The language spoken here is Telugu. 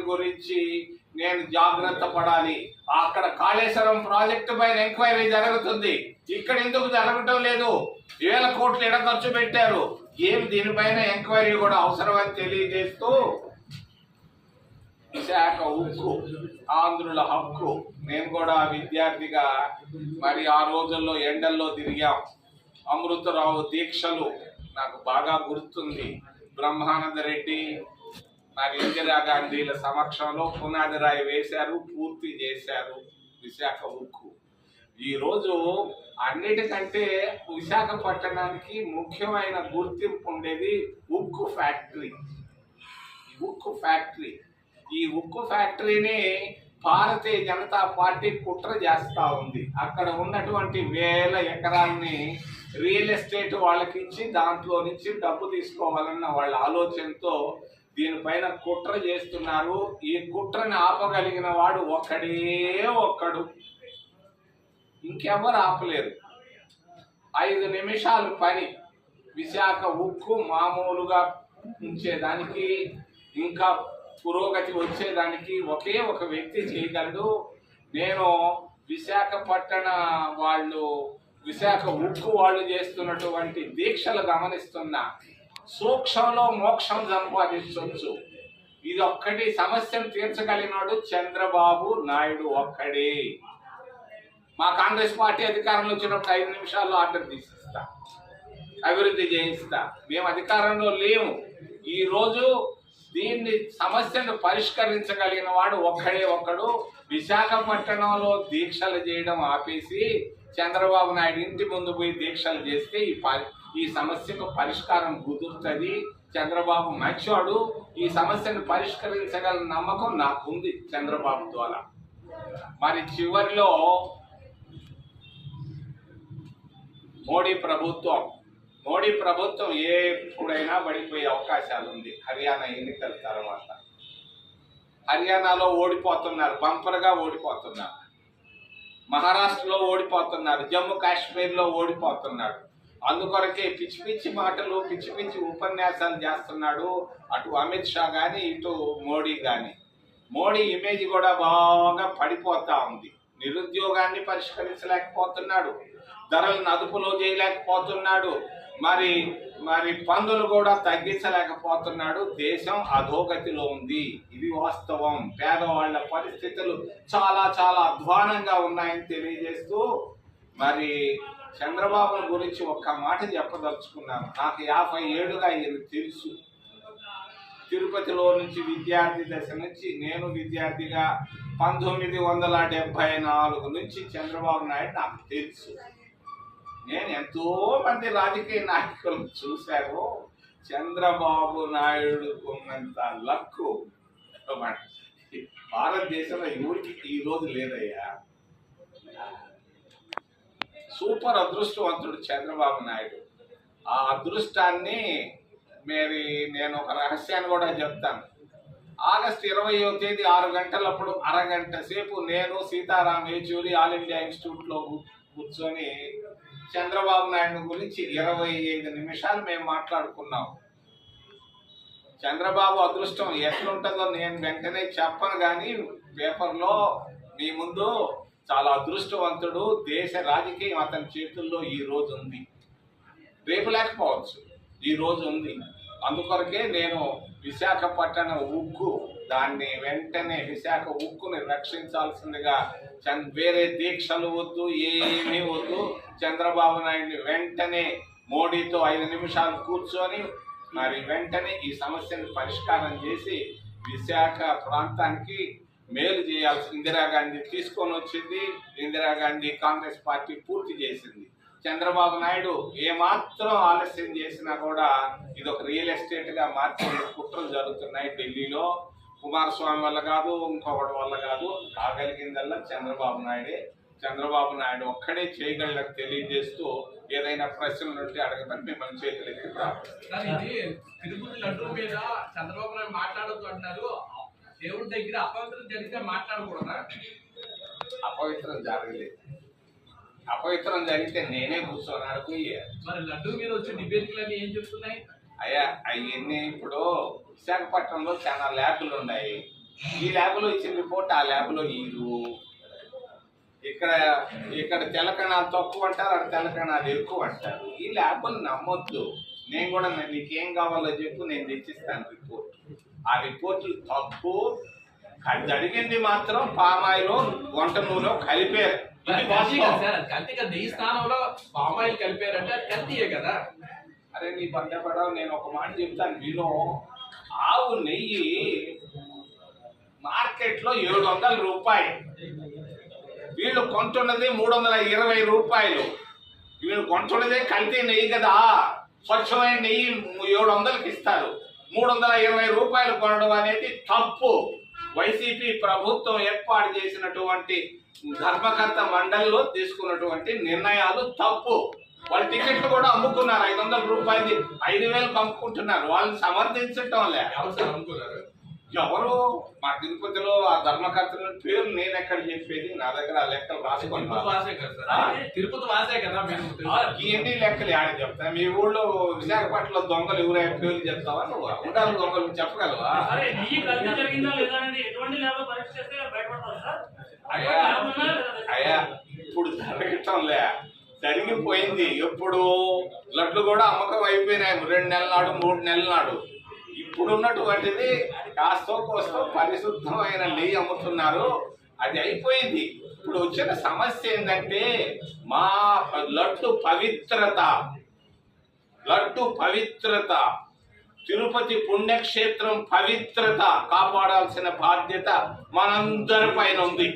గురించి నేను జాగ్రత్త పడాలి. అక్కడ కాళేశ్వరం ప్రాజెక్టు పైన ఎంక్వైరీ జరుగుతుంది, ఇక్కడ ఎందుకు జరగటం లేదు? వేల కోట్లు ఎడ ఖర్చు పెట్టారు, ఏమి దీనిపైన ఎంక్వైరీ కూడా అవసరమని తెలియజేస్తూ విశాఖ ఉక్కు ఆంధ్రుల హక్కు. నేను కూడా విద్యార్థిగా మరి ఆ రోజుల్లో ఎండల్లో తిరిగాం. అమృతరావు దీక్షలు నాకు బాగా గుర్తుంది. బ్రహ్మానంద రెడ్డి మరి ఇందిరాగాంధీల సమక్షంలో పునాది రాయి వేశారు, పూర్తి చేశారు విశాఖ ఉక్కు. ఈరోజు అన్నిటికంటే విశాఖపట్నానికి ముఖ్యమైన గుర్తింపు ఉండేది ఉక్కు ఫ్యాక్టరీ. ఈ ఉక్కు ఫ్యాక్టరీని భారతీయ జనతా పార్టీ కుట్ర చేస్తూ ఉంది. అక్కడ ఉన్నటువంటి వేల ఎకరాలని రియల్ ఎస్టేట్ వాళ్ళకి ఇచ్చి దాంట్లో నుంచి డబ్బు తీసుకోవాలన్న వాళ్ళ ఆలోచనతో దీనిపైన కుట్ర చేస్తున్నారు. ఈ కుట్రని ఆపగలిగిన వాడు ఒక్కడు, ఇంకెవరు ఆపలేరు. 5 నిమిషాలు పని విశాఖ ఉక్కు మామూలుగా ఉంచేదానికి, ఇంకా పురోగతి వచ్చేదానికి ఒకే ఒక వ్యక్తి చేయగలడు. నేను విశాఖపట్టణ విశాఖ ఉక్కు వాళ్ళు చేస్తున్నటువంటి దీక్షలు గమనిస్తున్నా. సూక్ష్మంలో మోక్షం సంపాదించవచ్చు. ఇది ఒక్కటి సమస్యను తీర్చగలిగినాడు చంద్రబాబు నాయుడు ఒక్కడే. మా కాంగ్రెస్ పార్టీ అధికారంలో వచ్చినప్పుడు 5 నిమిషాల్లో ఆర్డర్ తీసిస్తా, అభివృద్ధి చేయిస్తా. మేము అధికారంలో లేము. ఈరోజు దీన్ని సమస్యను పరిష్కరించగలిగిన వాడు ఒక్కడు. విశాఖపట్నంలో దీక్షలు చేయడం ఆపేసి చంద్రబాబు నాయుడు ఇంటి ముందు పోయి దీక్షలు చేస్తే ఈ సమస్యకు పరిష్కారం కుదురుతుంది. చంద్రబాబు మంచివాడు, ఈ సమస్యను పరిష్కరించగల నమ్మకం నాకుంది చంద్రబాబు ద్వారా. మరి చివరిలో మోడీ ప్రభుత్వం ఎప్పుడైనా పడిపోయే అవకాశాలు ఉంది. హర్యానా ఎన్నికల తర్వాత హర్యానాలో ఓడిపోతున్నారు, బంపర్గా ఓడిపోతున్నారు. మహారాష్ట్రలో ఓడిపోతున్నారు, జమ్మూ కాశ్మీర్లో ఓడిపోతున్నాడు. అందుకొరకే పిచ్చి పిచ్చి మాటలు, పిచ్చి పిచ్చి ఉపన్యాసాలు చేస్తున్నాడు అటు అమిత్ షా కానీ ఇటు మోడీ కానీ. మోడీ ఇమేజ్ కూడా బాగా పడిపోతా ఉంది. నిరుద్యోగాన్ని పరిష్కరించలేకపోతున్నాడు, ధరలను అదుపులో చేయలేకపోతున్నాడు, మరి పన్నులు కూడా తగ్గించలేకపోతున్నాడు. దేశం అధోగతిలో ఉంది, ఇది వాస్తవం. పేదవాళ్ల పరిస్థితులు చాలా చాలా అధ్వానంగా ఉన్నాయని తెలియజేస్తూ మరి చంద్రబాబు గురించి ఒక్క మాట చెప్పదలుచుకున్నాను. నాకు 50 ఏళ్ళుగా ఈయన తెలుసు. తిరుపతిలో నుంచి విద్యార్థి దశ నుంచి, నేను విద్యార్థిగా 1974 నుంచి చంద్రబాబు నాయుడు నాకు తెలుసు. నేను ఎంతో మంది రాజకీయ నాయకులను చూశాను. చంద్రబాబు నాయుడు ఉన్నంత లక్కు భారతదేశంలో ఎవరికి ఈరోజు లేదయ్యా. సూపర్ అదృష్టవంతుడు చంద్రబాబు నాయుడు. ఆ అదృష్టాన్ని నేను ఒక రహస్యాన్ని కూడా చెప్తాను. ఆగస్టు 20వ తేదీ 6 గంటలప్పుడు అరగంట సేపు నేను సీతారాం యేచూరి ఆల్ ఇండియా ఇన్స్టిట్యూట్లో కూర్చొని చంద్రబాబు నాయుడు గురించి 25 నిమిషాలు మేము మాట్లాడుకున్నాం. చంద్రబాబు అదృష్టం ఎట్లుంటుందో నేను వెంటనే చెప్పను, కానీ పేపర్లో మీ ముందు చాలా అదృష్టవంతుడు. దేశ రాజకీయం అతని చేతుల్లో ఈ రోజు ఉంది, రేపు లేకపోవచ్చు, ఈ రోజు ఉంది. అందుకొరకే నేను విశాఖపట్నం ఉక్కు దాన్ని వెంటనే విశాఖ ఉక్కుని రక్షించాల్సిందిగా వేరే దీక్షలు వద్దు, ఏమీ వద్దు. చంద్రబాబు నాయుడిని వెంటనే మోడీతో 5 నిమిషాలు కూర్చొని మరి వెంటనే ఈ సమస్యను పరిష్కారం చేసి విశాఖ ప్రాంతానికి మేలు చేయాల్సి ఇందిరాగాంధీ తీసుకొని వచ్చింది. ఇందిరాగాంధీ కాంగ్రెస్ పార్టీ పూర్తి చేసింది. చంద్రబాబు నాయుడు ఏమాత్రం ఆలస్యం చేసినా కూడా ఇది ఒక రియల్ ఎస్టేట్గా మార్చే కుట్రలు జరుగుతున్నాయి ఢిల్లీలో. కుమారస్వామి వల్ల కాదు, ఇంకొకటి వల్ల కాదు, కాగలిగిందల్లా చంద్రబాబు నాయుడే. చంద్రబాబు నాయుడు ఒక్కడే చేయగలరు తెలియజేస్తూ ఏదైనా ప్రశ్నలు ఉంటే అడగమని మిమ్మల్ని చేతులెత్తి ప్రార్థిస్తున్నాం. ఇది తిరుపతి లడ్డు మీద చంద్రబాబు నాయుడు మాట్లాడొద్దు అంటున్నారు. దేవుడి దగ్గర అపవిత్రం జరిగితే మాట్లాడకూడదా? అపవిత్రం జరగలేదు. అపవిత్రం జరిగితే నేనే కూర్చోనాడు పోయి. మరి లడ్డు మీద వచ్చే నివేదికలన్నీ ఏం చెప్తున్నాయి? అయ్యా అవన్నీ ఇప్పుడు విశాఖపట్నంలో చాలా ల్యాబ్లు ఉన్నాయి. ఈ ల్యాబ్లో ఇచ్చిన రిపోర్ట్ ఆ ల్యాబ్లో ఇరు. ఇక్కడ తెలకణాలు తక్కువ అంటారు, అక్కడ తెలకణాలు ఎక్కువ అంటారు. ఈ ల్యాబ్లు నమ్మొద్దు. నేను కూడా నీకేం కావాలో చెప్పు, నేను తెచ్చిస్తాను రిపోర్ట్. ఆ రిపోర్ట్లు తప్పు. జరిగింది మాత్రం పామాయిలో వంట నూనెలో కలిపారు. కల్తీ కదా. నెయ్యి స్థానంలో పామాయిల్ కలిపారంటే అది కల్తీయే కదా. అరే నీ బంధపడవు, నేను ఒక మాట చెప్తాను విను. ఆవు నెయ్యి మార్కెట్లో 700 రూపాయలు, వీళ్ళు కొంటున్నది 320 రూపాయలు. వీళ్ళు కొంటున్నదే కల్తీ నెయ్యి కదా. స్వచ్ఛమైన నెయ్యి 700కి ఇస్తారు. 320 రూపాయలు కొనడం అనేది తప్పు. వైసీపీ ప్రభుత్వం ఏర్పాటు చేసినటువంటి ధర్మకర్త మండలిలో తీసుకున్నటువంటి నిర్ణయాలు తప్పు. వాళ్ళ టికెట్లు కూడా అమ్ముకున్నారు. 500 రూపాయలు 5,000కి అమ్ముకుంటున్నారు. వాళ్ళని సమర్థించటం లే. అమ్ముకున్నారు ఎవరు? మా తిరుపతిలో ఆ ధర్మకర్తల పేరు నేను ఎక్కడ చెప్పేది? నా దగ్గర ఆ లెక్కలు రాసుకుంటాను. తిరుపతి వాసే కదా మీరు. ఎన్ని లెక్కలు ఆడ చెప్తా? మీ ఊళ్ళో విశాఖపట్నంలో దొంగలు ఎవరైనా పేర్లు చెప్తావా? నువ్వు ఉండాలి దొంగలు చెప్పగలవా? అయ్యా ఇప్పుడు జరగటంలే, జరిగిపోయింది. ఎప్పుడు లడ్లు కూడా అమ్మకం అయిపోయినాయి 2 నెలల నాడు 3 నెలల నాడు. ఇప్పుడున్నటువంటిది కాస్తో కోస్తో పరిశుద్ధమైన నెయ్యి అమ్ముతున్నారు. అది అయిపోయింది. ఇప్పుడు వచ్చిన సమస్య ఏంటంటే మా లడ్డు పవిత్రత తిరుపతి పుణ్యక్షేత్రం పవిత్రత కాపాడాల్సిన బాధ్యత మనందరి పైన ఉంది.